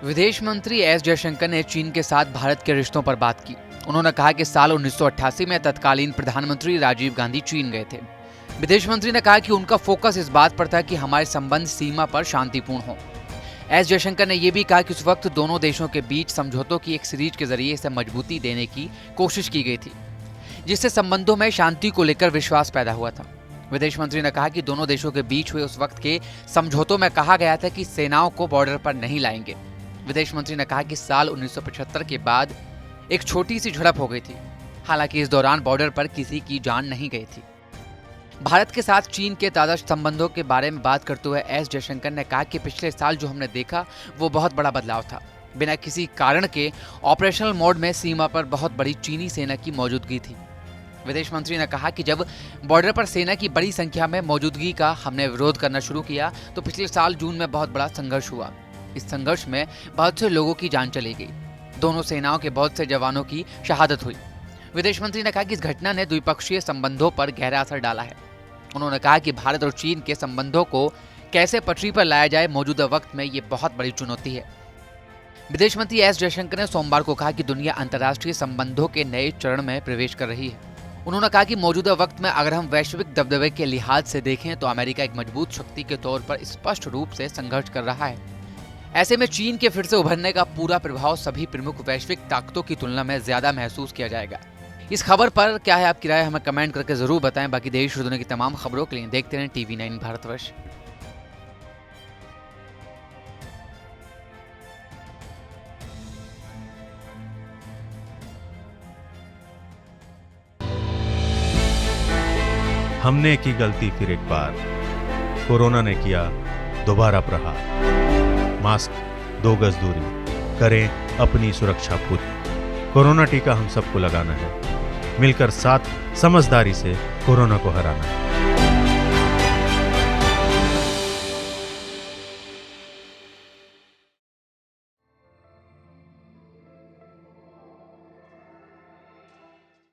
विदेश मंत्री एस जयशंकर ने चीन के साथ भारत के रिश्तों पर बात की। उन्होंने कहा कि साल 1988 में तत्कालीन प्रधानमंत्री राजीव गांधी चीन गए थे। विदेश मंत्री ने कहा कि उनका फोकस इस बात पर था कि हमारे संबंध सीमा पर शांतिपूर्ण हों। एस जयशंकर ने यह भी कहा कि उस वक्त दोनों देशों के बीच समझौतों की एक सीरीज के जरिए इसे मजबूती देने की कोशिश की गई थी, जिससे संबंधों में शांति को लेकर विश्वास पैदा हुआ था। विदेश मंत्री ने कहा कि दोनों देशों के बीच हुए उस वक्त के समझौतों में कहा गया था कि सेनाओं को बॉर्डर पर नहीं लाएंगे। विदेश मंत्री ने कहा कि साल 1975 के बाद एक छोटी सी झड़प हो गई थी, हालांकि इस दौरान बॉर्डर पर किसी की जान नहीं गई थी। भारत के साथ चीन के ताज़ा संबंधों के बारे में बात करते हुए एस जयशंकर ने कहा कि पिछले साल जो हमने देखा वो बहुत बड़ा बदलाव था। बिना किसी कारण के ऑपरेशनल मोड में सीमा पर बहुत बड़ी चीनी सेना की मौजूदगी थी। विदेश मंत्री ने कहा कि जब बॉर्डर पर सेना की बड़ी संख्या में मौजूदगी का हमने विरोध करना शुरू किया तो पिछले साल जून में बहुत बड़ा संघर्ष हुआ। इस संघर्ष में बहुत से लोगों की जान चली गई। दोनों सेनाओं के बहुत से जवानों की शहादत हुई। विदेश मंत्री ने कहा कि इस घटना ने द्विपक्षीय संबंधों पर गहरा असर डाला है। उन्होंने कहा कि भारत और चीन के संबंधों को कैसे पटरी पर लाया जाए मौजूदा वक्त में ये बहुत बड़ी चुनौती है। विदेश मंत्री एस जयशंकर ने सोमवार को कहा कि दुनिया अंतर्राष्ट्रीय संबंधों के नए चरण में प्रवेश कर रही है। उन्होंने कहा कि मौजूदा वक्त में अगर हम वैश्विक दबदबे के लिहाज से देखें तो अमेरिका एक मजबूत शक्ति के तौर पर स्पष्ट रूप से संघर्ष कर रहा है। ऐसे में चीन के फिर से उभरने का पूरा प्रभाव सभी प्रमुख वैश्विक ताकतों की तुलना में ज्यादा महसूस किया जाएगा। इस खबर पर क्या है आपकी राय, हमें कमेंट करके जरूर बताएं। बाकी देश और दुनिया की तमाम खबरों के लिए देखते रहें TV9 भारतवर्ष। हमने की गलती फिर एक बार, कोरोना ने किया दोबारा प्रहार। मास्क, 2 गज दूरी, करें अपनी सुरक्षा पूरी। कोरोना टीका हम सबको लगाना है, मिलकर साथ समझदारी से कोरोना को हराना है।